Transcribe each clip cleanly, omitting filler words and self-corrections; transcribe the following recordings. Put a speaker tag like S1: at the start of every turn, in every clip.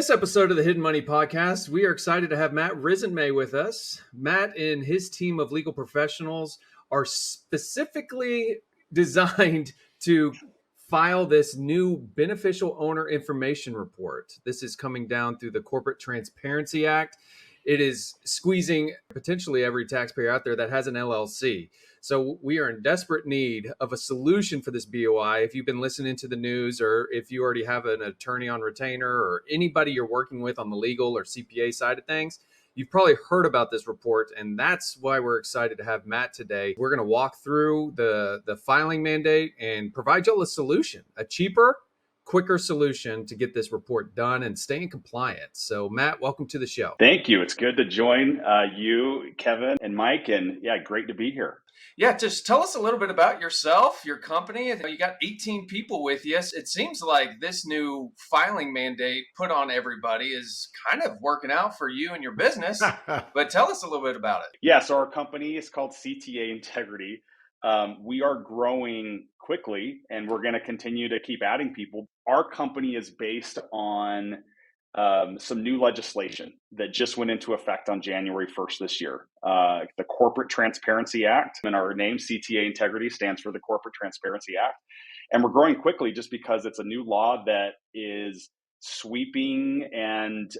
S1: this episode of the Hidden Money Podcast, we are excited to have Matt Risenmay with us. Matt and his team of legal professionals are specifically designed to file this new beneficial owner information report. This is coming down through the Corporate Transparency Act. It is squeezing potentially every taxpayer out there that has an LLC. So we are in desperate need of a solution for this BOI. If you've been listening to the news, or if you already have an attorney on retainer, or anybody you're working with on the legal or CPA side of things, you've probably heard about this report, and that's why we're excited to have Matt today. We're going to walk through the filing mandate and provide y'all a solution, a cheaper, quicker solution to get this report done and stay in compliance. So Matt, welcome to the show.
S2: Thank you. It's good to join you, Kevin, and Mike, and great to be here.
S1: Yeah, just tell us a little bit about yourself, your company. You got 18 people with you. It seems like this new filing mandate put on everybody is kind of working out for you and your business, but tell us a little bit about it.
S2: Yeah, so our company is called CTA Integrity. We are growing quickly, and we're going to continue to keep adding people. Our company is based on some new legislation that just went into effect on January 1st this year. The Corporate Transparency Act, and our name, CTA Integrity, stands for the Corporate Transparency Act. And we're growing quickly just because it's a new law that is sweeping and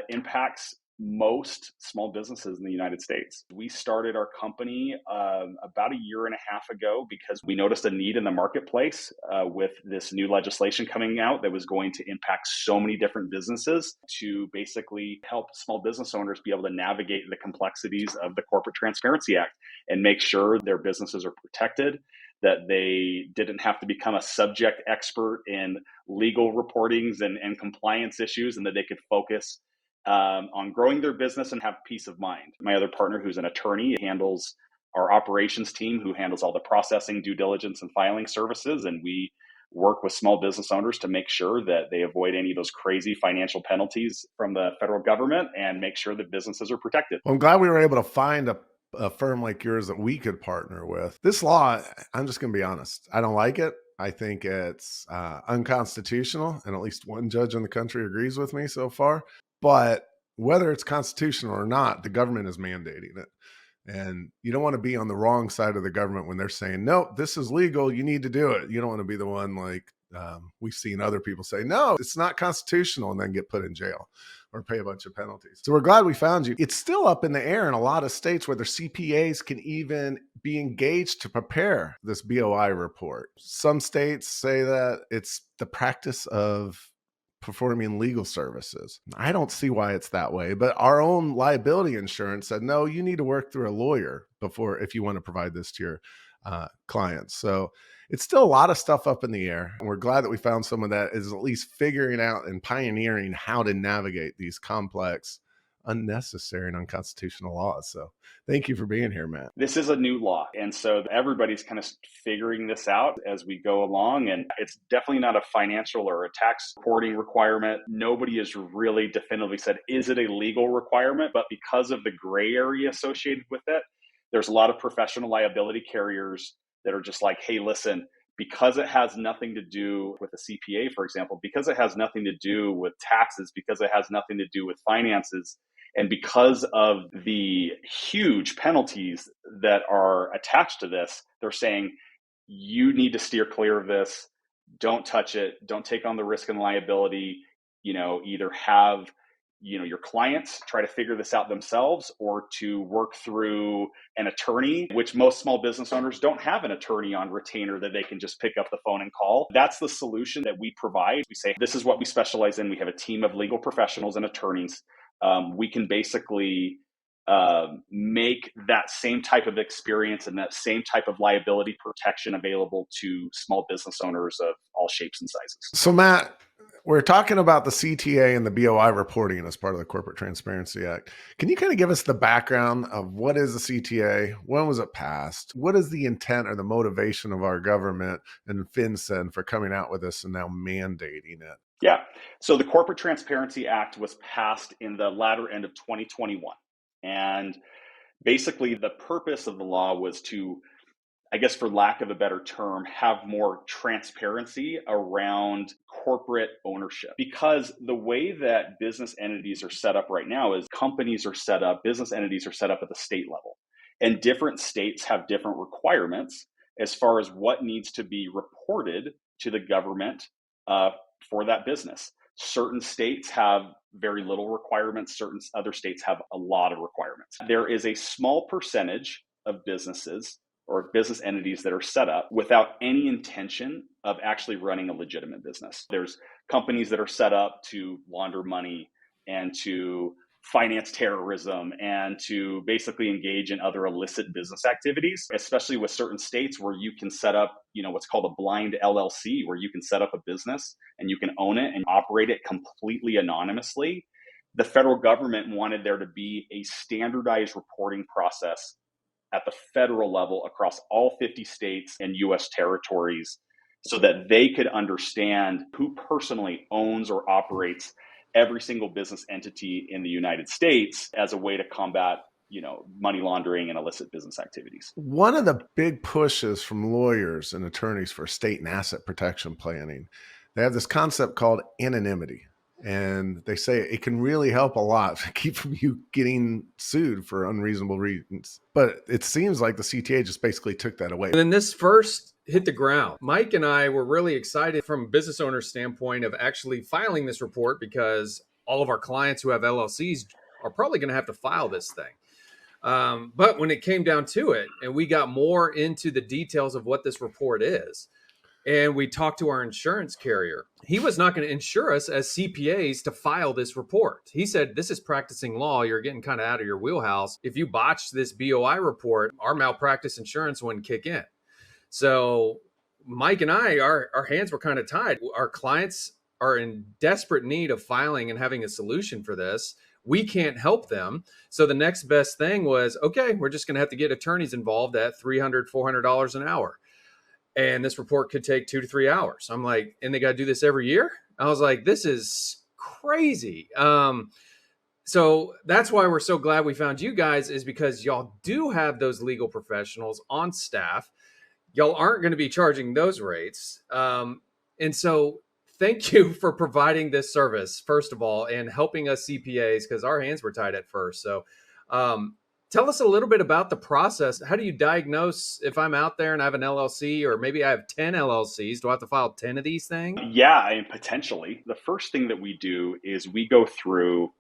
S2: impacts most small businesses in the United States. We started our company about a year and a half ago because we noticed a need in the marketplace with this new legislation coming out that was going to impact so many different businesses, to basically help small business owners be able to navigate the complexities of the Corporate Transparency Act and make sure their businesses are protected, that they didn't have to become a subject expert in legal reportings and compliance issues, and that they could focus on growing their business and have peace of mind. My other partner, who's an attorney, handles our operations team, who handles all the processing, due diligence, and filing services. And we work with small business owners to make sure that they avoid any of those crazy financial penalties from the federal government and make sure that businesses are protected.
S3: Well, I'm glad we were able to find a firm like yours that we could partner with. This law, I'm just going to be honest, I don't like it. I think it's unconstitutional, and at least one judge in the country agrees with me so far. But whether it's constitutional or not, the government is mandating it. And you don't want to be on the wrong side of the government when they're saying, no, this is legal, you need to do it. You don't want to be the one like we've seen other people say, no, it's not constitutional, and then get put in jail or pay a bunch of penalties. So we're glad we found you. It's still up in the air in a lot of states whether CPAs can even be engaged to prepare this BOI report. Some states say that it's the practice of performing legal services. I don't see why it's that way, but our own liability insurance said, no, you need to work through a lawyer if you want to provide this to your clients. So it's still a lot of stuff up in the air. And we're glad that we found someone that is at least figuring out and pioneering how to navigate these complex, unnecessary, and unconstitutional laws. So thank you for being here, Matt.
S2: This is a new law. And so everybody's kind of figuring this out as we go along. And it's definitely not a financial or a tax reporting requirement. Nobody has really definitively said, is it a legal requirement? But because of the gray area associated with it, there's a lot of professional liability carriers that are just like, hey, listen, because it has nothing to do with a CPA, for example, because it has nothing to do with taxes, because it has nothing to do with finances, and because of the huge penalties that are attached to this, they're saying, you need to steer clear of this. Don't touch it. Don't take on the risk and liability. Either have your clients try to figure this out themselves, or to work through an attorney, which most small business owners don't have an attorney on retainer that they can just pick up the phone and call. That's the solution that we provide. We say, this is what we specialize in. We have a team of legal professionals and attorneys. We can basically make that same type of experience and that same type of liability protection available to small business owners of all shapes and sizes.
S3: So Matt, we're talking about the CTA and the BOI reporting as part of the Corporate Transparency Act. Can you kind of give us the background of what is the CTA? When was it passed? What is the intent or the motivation of our government and FinCEN for coming out with this and now mandating it?
S2: Yeah. So the Corporate Transparency Act was passed in the latter end of 2021. And basically the purpose of the law was to I guess for lack of a better term, have more transparency around corporate ownership. Because the way that business entities are set up right now is business entities are set up at the state level. And different states have different requirements as far as what needs to be reported to the government for that business. Certain states have very little requirements. Certain other states have a lot of requirements. There is a small percentage of businesses or business entities that are set up without any intention of actually running a legitimate business. There's companies that are set up to launder money and to finance terrorism and to basically engage in other illicit business activities, especially with certain states where you can set up, what's called a blind LLC, where you can set up a business and you can own it and operate it completely anonymously. The federal government wanted there to be a standardized reporting process at the federal level across all 50 states and US territories so that they could understand who personally owns or operates every single business entity in the United States as a way to combat, money laundering and illicit business activities.
S3: One of the big pushes from lawyers and attorneys for estate and asset protection planning, they have this concept called anonymity. And they say it can really help a lot to keep from you getting sued for unreasonable reasons. But it seems like the CTA just basically took that away.
S1: When this first hit the ground, Mike and I were really excited from a business owner standpoint of actually filing this report because all of our clients who have LLCs are probably going to have to file this thing. But when it came down to it and we got more into the details of what this report is, and we talked to our insurance carrier, he was not going to insure us as CPAs to file this report. He said, this is practicing law. You're getting kind of out of your wheelhouse. If you botch this BOI report, our malpractice insurance wouldn't kick in. So Mike and I, our hands were kind of tied. Our clients are in desperate need of filing and having a solution for this. We can't help them. So the next best thing was, okay, we're just going to have to get attorneys involved at $300, $400 an hour. And this report could take 2 to 3 hours. I'm like, and they got to do this every year? I was like, this is crazy. So that's why we're so glad we found you guys, is because y'all do have those legal professionals on staff. Y'all aren't going to be charging those rates. And so thank you for providing this service, first of all, and helping us CPAs, because our hands were tied at first. So tell us a little bit about the process. How do you diagnose if I'm out there and I have an LLC, or maybe I have 10 LLCs? Do I have to file 10 of these things?
S2: Yeah, potentially. The first thing that we do is we go through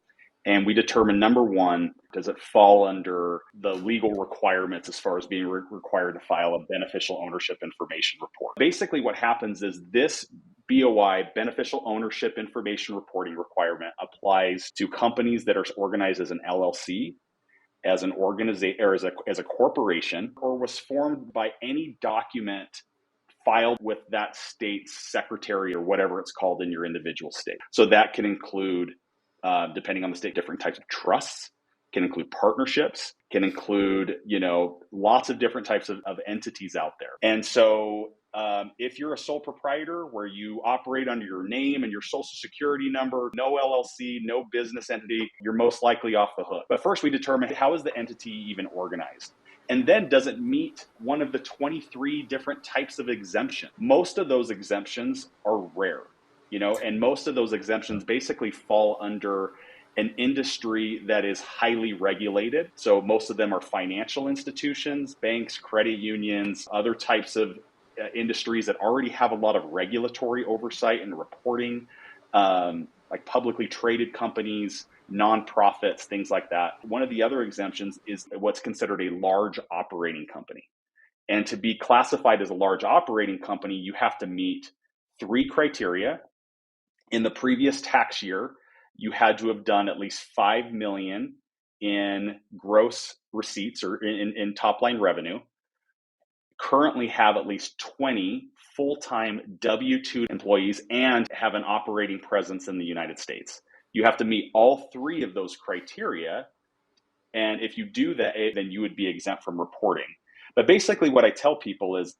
S2: and we determine, number one, does it fall under the legal requirements as far as being required to file a beneficial ownership information report? Basically, what happens is this BOI, beneficial ownership information reporting requirement, applies to companies that are organized as an LLC, as an organization, or as a corporation, or was formed by any document filed with that state's secretary or whatever it's called in your individual state. So that can include, depending on the state, different types of trusts, can include partnerships, can include, lots of different types of entities out there. And so if you're a sole proprietor where you operate under your name and your social security number, no LLC, no business entity, you're most likely off the hook. But first we determine, how is the entity even organized? And then, does it meet one of the 23 different types of exemption? Most of those exemptions are rare, and most of those exemptions basically fall under an industry that is highly regulated. So most of them are financial institutions, banks, credit unions, other types of industries that already have a lot of regulatory oversight and reporting, like publicly traded companies, nonprofits, things like that. One of the other exemptions is what's considered a large operating company. And to be classified as a large operating company, you have to meet 3 criteria. In the previous tax year, you had to have done at least $5 million in gross receipts or in top line revenue, currently have at least 20 full-time W-2 employees, and have an operating presence in the United States. You have to meet all 3 of those criteria. And if you do that, then you would be exempt from reporting. But basically what I tell people is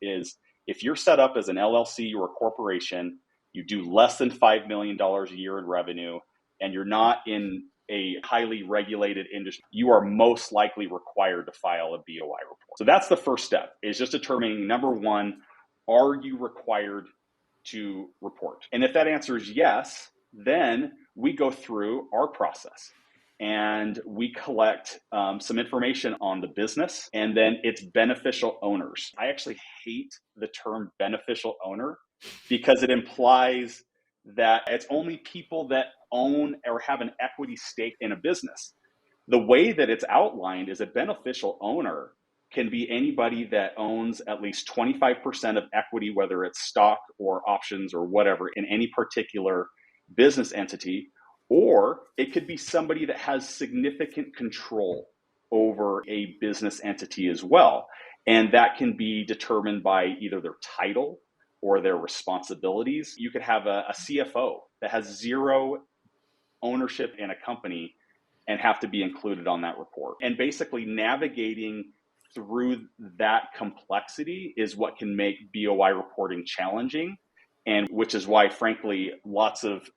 S2: if you're set up as an LLC or a corporation, you do less than $5 million a year in revenue, and you're not in a highly regulated industry, you are most likely required to file a BOI report. So that's the first step, is just determining, number one, are you required to report? And if that answer is yes, then we go through our process and we collect some information on the business and then its beneficial owners. I actually hate the term beneficial owner because it implies that it's only people that own or have an equity stake in a business. The way that it's outlined is a beneficial owner can be anybody that owns at least 25% of equity, whether it's stock or options or whatever, in any particular business entity, or it could be somebody that has significant control over a business entity as well. And that can be determined by either their title or their responsibilities. You could have a CFO that has zero ownership in a company and have to be included on that report. And basically navigating through that complexity is what can make BOI reporting challenging. And which is why, frankly, lots of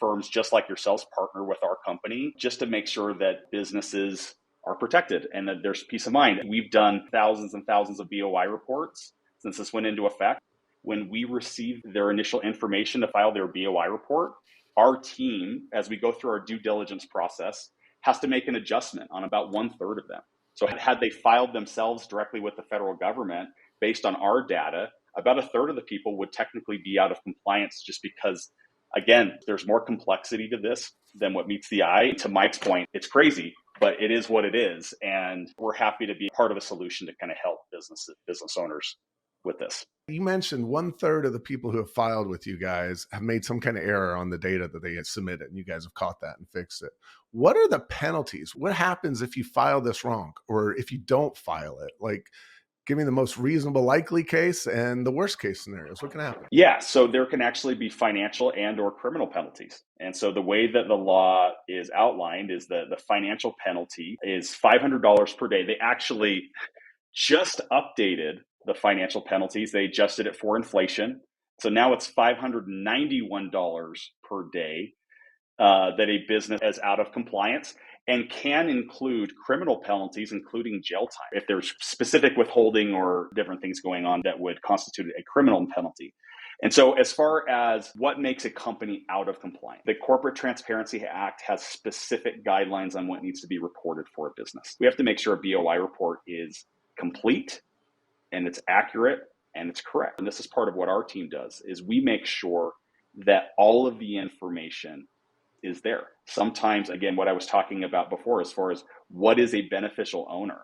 S2: firms just like yourselves partner with our company just to make sure that businesses are protected and that there's peace of mind. We've done thousands and thousands of BOI reports since this went into effect. When we receive their initial information to file their BOI report, our team, as we go through our due diligence process, has to make an adjustment on about 1/3 of them. So had they filed themselves directly with the federal government based on our data, about 1/3 of the people would technically be out of compliance just because, again, there's more complexity to this than what meets the eye. To Mike's point, it's crazy, but it is what it is. And we're happy to be part of a solution to kind of help business owners with this.
S3: You mentioned 1/3 of the people who have filed with you guys have made some kind of error on the data that they had submitted, and you guys have caught that and fixed it. What are the penalties? What happens if you file this wrong or if you don't file it? Like, give me the most reasonable likely case and the worst case scenarios. What can happen?
S2: Yeah, so there can actually be financial and or criminal penalties. And so the way that the law is outlined is that the financial penalty is $500 per day. They actually just updated the financial penalties. They adjusted it for inflation. So now it's $591 per day that a business is out of compliance, and can include criminal penalties, including jail time, if there's specific withholding or different things going on that would constitute a criminal penalty. And so as far as what makes a company out of compliance, the Corporate Transparency Act has specific guidelines on what needs to be reported for a business. We have to make sure a BOI report is complete and it's accurate and it's correct. And this is part of what our team does, is we make sure that all of the information is there. Sometimes, again, what I was talking about before, as far as what is a beneficial owner,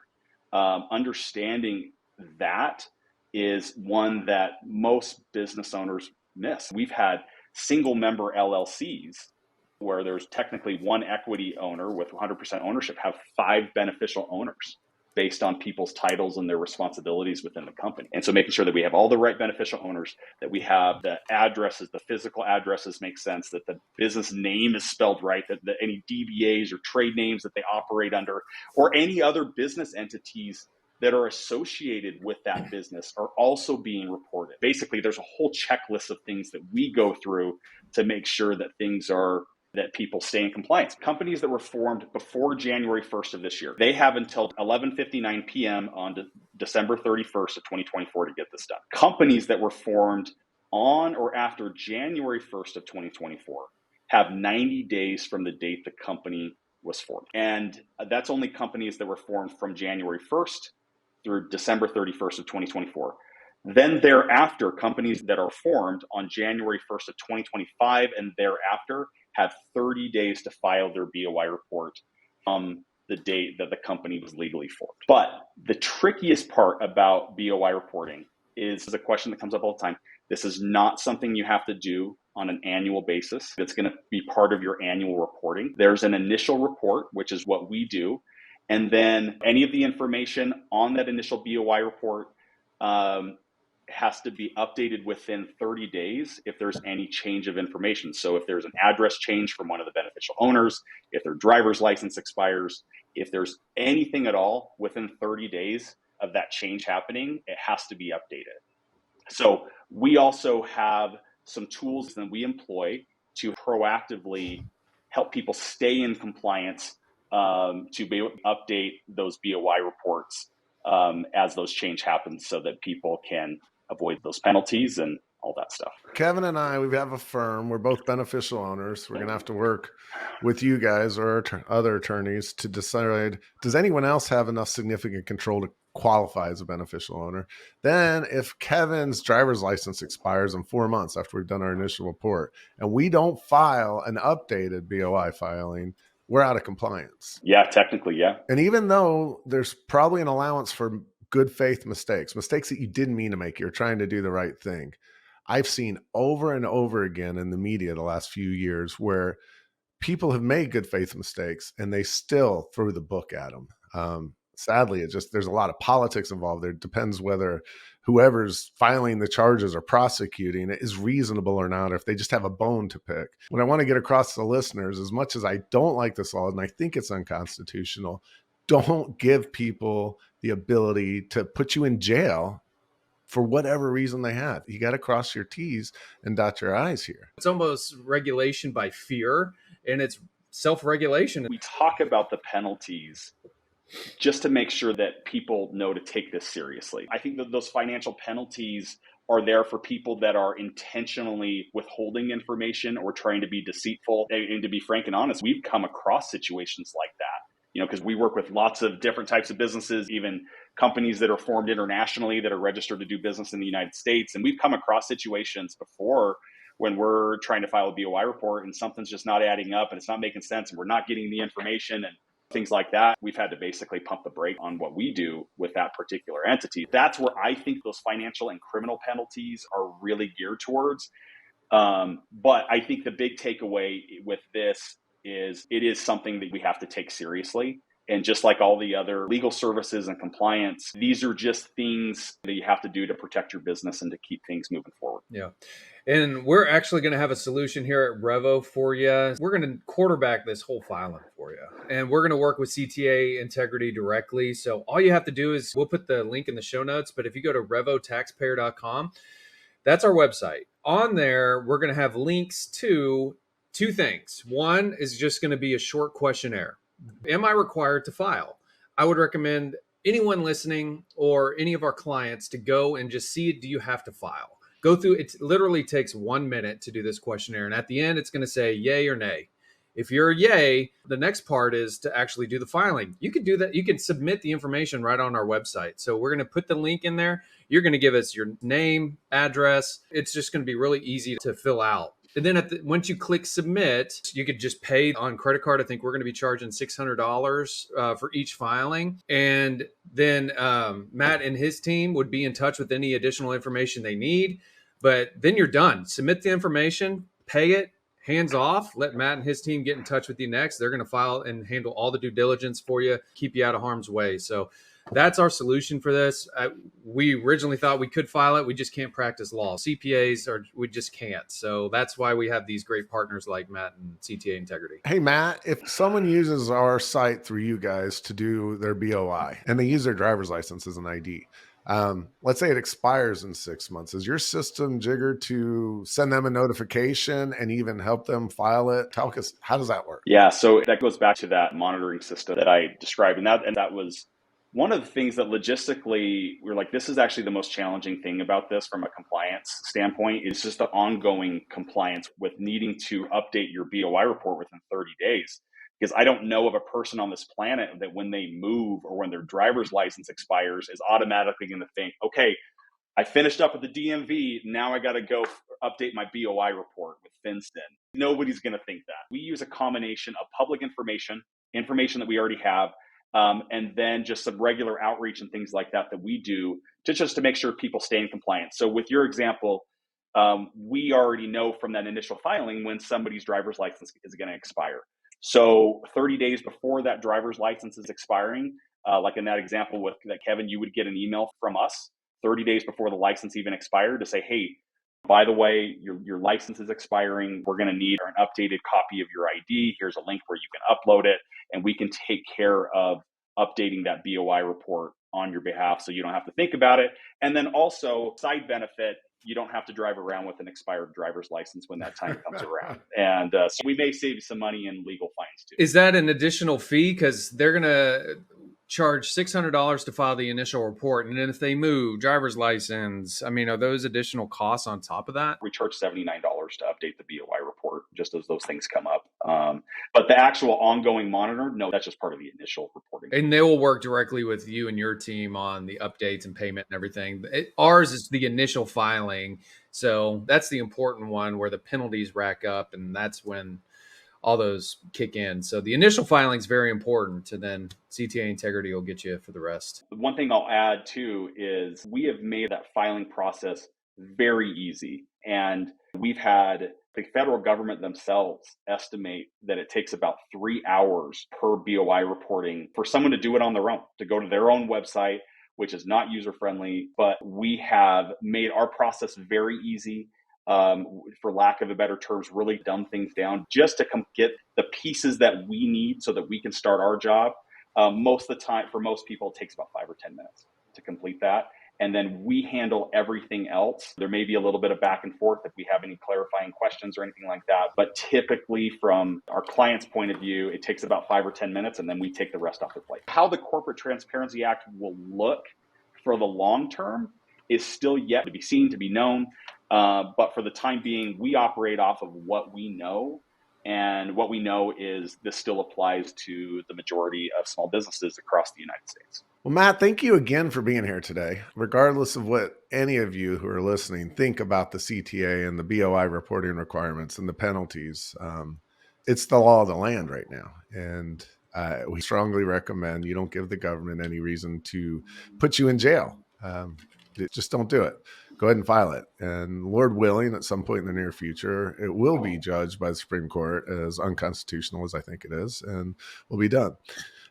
S2: understanding that is one that most business owners miss. We've had single member LLCs where there's technically one equity owner with 100% ownership have 5 beneficial owners based on people's titles and their responsibilities within the company. And so making sure that we have all the right beneficial owners, that we have the addresses, the physical addresses make sense, that the business name is spelled right, that any DBAs or trade names that they operate under, or any other business entities that are associated with that business are also being reported. Basically, there's a whole checklist of things that we go through to make sure that that people stay in compliance. Companies that were formed before January 1st of this year, they have until 11:59 p.m. on December 31st of 2024 to get this done. Companies that were formed on or after January 1st of 2024 have 90 days from the date the company was formed. And that's only companies that were formed from January 1st through December 31st of 2024. Then thereafter, companies that are formed on January 1st of 2025 and thereafter have 30 days to file their BOI report from the date that the company was legally formed. But the trickiest part about BOI reporting is a question that comes up all the time. This is not something you have to do on an annual basis. It's going to be part of your annual reporting. There's an initial report, which is what we do. And then any of the information on that initial BOI report has to be updated within 30 days if there's any change of information. So if there's an address change from one of the beneficial owners, if their driver's license expires, if there's anything at all within 30 days of that change happening, it has to be updated. So we also have some tools that we employ to proactively help people stay in compliance to be able to update those BOI reports as those change happens so that people can avoid those penalties and all that stuff.
S3: Kevin and I, we have a firm. We're both beneficial owners. We're going to have to work with you guys or other attorneys to decide, does anyone else have enough significant control to qualify as a beneficial owner? Then if Kevin's driver's license expires in 4 months after we've done our initial report and we don't file an updated BOI filing, we're out of compliance.
S2: Yeah, technically, yeah.
S3: And even though there's probably an allowance for good faith mistakes that you didn't mean to make, you're trying to do the right thing. I've seen over and over again in the media the last few years where people have made good faith mistakes and they still throw the book at them. Sadly, there's a lot of politics involved there. It depends whether whoever's filing the charges or prosecuting it is reasonable or not, or if they just have a bone to pick. What I want to get across to the listeners, as much as I don't like this law and I think it's unconstitutional, don't give people the ability to put you in jail for whatever reason they have. You got to cross your T's and dot your I's here.
S1: It's almost regulation by fear, and it's self-regulation.
S2: We talk about the penalties just to make sure that people know to take this seriously. I think that those financial penalties are there for people that are intentionally withholding information or trying to be deceitful. And to be frank and honest, we've come across situations like that, because we work with lots of different types of businesses, even companies that are formed internationally that are registered to do business in the United States. And we've come across situations before when we're trying to file a BOI report and something's just not adding up and it's not making sense and we're not getting the information and things like that. We've had to basically pump the brake on what we do with that particular entity. That's where I think those financial and criminal penalties are really geared towards. But I think the big takeaway with this is it is something that we have to take seriously. And just like all the other legal services and compliance, these are just things that you have to do to protect your business and to keep things moving forward.
S1: Yeah. And we're actually going to have a solution here at Revo for you. We're going to quarterback this whole filing for you. And we're going to work with CTA Integrity directly. So all you have to do is, we'll put the link in the show notes, but if you go to revotaxpayer.com, that's our website. On there, we're going to have links to two things. One is just going to be a short questionnaire. Am I required to file? I would recommend anyone listening or any of our clients to go and just see, do you have to file? Go through, it literally takes 1 minute to do this questionnaire. And at the end, it's going to say yay or nay. If you're a yay, the next part is to actually do the filing. You can do that. You can submit the information right on our website. So we're going to put the link in there. You're going to give us your name, address. It's just going to be really easy to fill out. And then once you click submit, you could just pay on credit card. I think we're going to be charging $600 for each filing. And then Matt and his team would be in touch with any additional information they need. But then you're done. Submit the information, pay it, hands off. Let Matt and his team get in touch with you next. They're going to file and handle all the due diligence for you, keep you out of harm's way. So that's our solution for this. We originally thought we could file it. We just can't practice law. CPAs we just can't. So that's why we have these great partners like Matt and CTA Integrity.
S3: Hey, Matt, if someone uses our site through you guys to do their BOI and they use their driver's license as an ID, let's say it expires in 6 months, is your system jiggered to send them a notification and even help them file it? Tell us, how does that work?
S2: Yeah, so that goes back to that monitoring system that I described. And that was one of the things that logistically, we're like, this is actually the most challenging thing about this from a compliance standpoint. It's just the ongoing compliance with needing to update your BOI report within 30 days. Because I don't know of a person on this planet that when they move or when their driver's license expires is automatically going to think, okay, I finished up with the DMV. Now I got to go update my BOI report with FinCEN. Nobody's going to think that. We use a combination of public information that we already have, and then just some regular outreach and things like that we do to make sure people stay in compliance. So with your example, we already know from that initial filing when somebody's driver's license is going to expire. So 30 days before that driver's license is expiring, like in that example with that Kevin, you would get an email from us 30 days before the license even expired to say, hey, by the way, your license is expiring. We're going to need an updated copy of your ID. Here's a link where you can upload it, and we can take care of updating that BOI report on your behalf so you don't have to think about it. And then also, side benefit, you don't have to drive around with an expired driver's license when that time comes around. And so we may save you some money in legal fines too.
S1: Is that an additional fee? Because they're going to charge $600 to file the initial report. And then if they move, driver's license, I mean, are those additional costs on top of that?
S2: We charge $79 to update the BOI report just as those things come up. But the actual ongoing monitor, no, that's just part of the initial reporting.
S1: And they will work directly with you and your team on the updates and payment and everything. Ours is the initial filing. So that's the important one where the penalties rack up, and that's when all those kick in. So the initial filing is very important, and then CTA integrity will get you for the rest.
S2: One thing I'll add too is we have made that filing process very easy. And we've had the federal government themselves estimate that it takes about 3 hours per BOI reporting for someone to do it on their own, to go to their own website, which is not user-friendly. But we have made our process very easy. For lack of a better terms, really dumb things down just to get the pieces that we need so that we can start our job. Most of the time, for most people, it takes about 5 or 10 minutes to complete that. And then we handle everything else. There may be a little bit of back and forth if we have any clarifying questions or anything like that. But typically, from our client's point of view, it takes about 5 or 10 minutes, and then we take the rest off the plate. How the Corporate Transparency Act will look for the long term is still yet to be seen, to be known. But for the time being, we operate off of what we know. And what we know is this still applies to the majority of small businesses across the United States.
S3: Well, Matt, thank you again for being here today. Regardless of what any of you who are listening think about the CTA and the BOI reporting requirements and the penalties, it's the law of the land right now. And we strongly recommend you don't give the government any reason to put you in jail. Just don't do it. Go ahead and file it. And Lord willing, at some point in the near future, it will be judged by the Supreme Court as unconstitutional as I think it is, and will be done.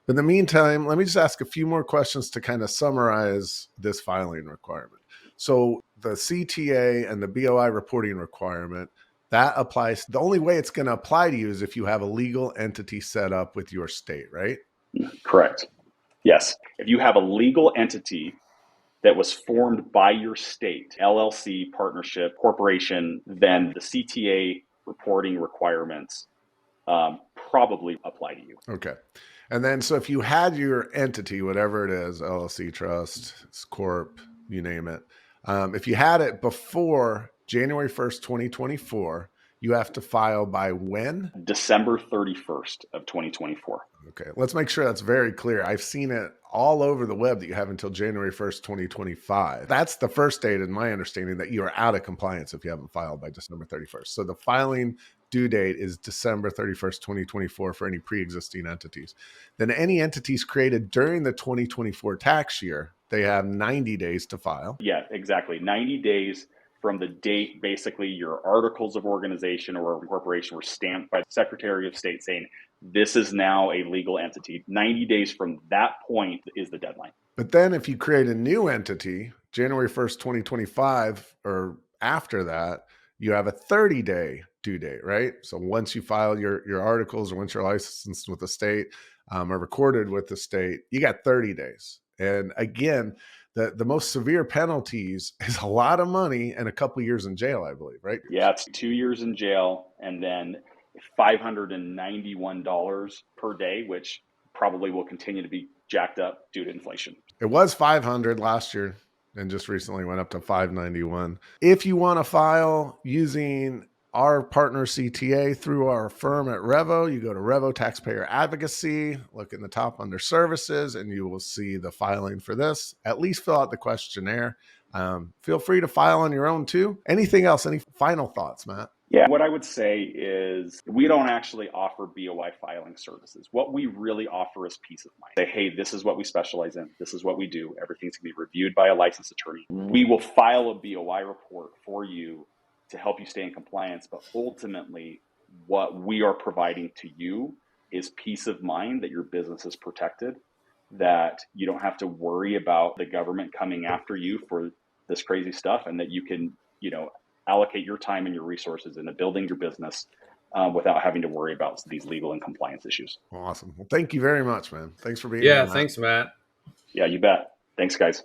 S3: But in the meantime, let me just ask a few more questions to kind of summarize this filing requirement. So the CTA and the BOI reporting requirement, that applies. The only way it's going to apply to you is if you have a legal entity set up with your state, right?
S2: Correct. Yes. If you have a legal entity that was formed by your state, LLC, partnership, corporation, then the CTA reporting requirements probably apply to you.
S3: Okay. And then, so if you had your entity, whatever it is, LLC, trust, corp, you name it, if you had it before January 1st, 2024, you have to file by when?
S2: December 31st of 2024.
S3: Okay, let's make sure that's very clear. I've seen it all over the web that you have until January 1st, 2025. That's the first date, in my understanding, that you are out of compliance if you haven't filed by December 31st. So the filing due date is December 31st, 2024 for any pre-existing entities. Then any entities created during the 2024 tax year, they have 90 days to file.
S2: Yeah, exactly. 90 days from the date, basically, your articles of organization or incorporation were stamped by the Secretary of State saying, this is now a legal entity. 90 days from that point is the deadline.
S3: But then if you create a new entity, January 1st, 2025, or after that, you have a 30-day due date, right? So once you file your articles or once you're licensed with the state or recorded with the state, you got 30 days. And again, the most severe penalties is a lot of money and a couple of years in jail, I believe, right?
S2: Yeah, it's 2 years in jail and then $591 per day, which probably will continue to be jacked up due to inflation.
S3: It was $500 last year and just recently went up to $591. If you want to file using our partner CTA through our firm at Revo, you go to Revo Taxpayer Advocacy, look in the top under services, and you will see the filing for this. At least fill out the questionnaire. Feel free to file on your own too. Anything else? Any final thoughts, Matt?
S2: Yeah, what I would say is we don't actually offer BOI filing services. What we really offer is peace of mind. Say, hey, this is what we specialize in. This is what we do. Everything's going to be reviewed by a licensed attorney. We will file a BOI report for you to help you stay in compliance. But ultimately, what we are providing to you is peace of mind that your business is protected, that you don't have to worry about the government coming after you for this crazy stuff, and that you can, allocate your time and your resources into building your business without having to worry about these legal and compliance issues.
S3: Awesome. Well, thank you very much, man. Thanks for being here.
S1: Yeah, thanks, Matt.
S2: Yeah, you bet. Thanks, guys.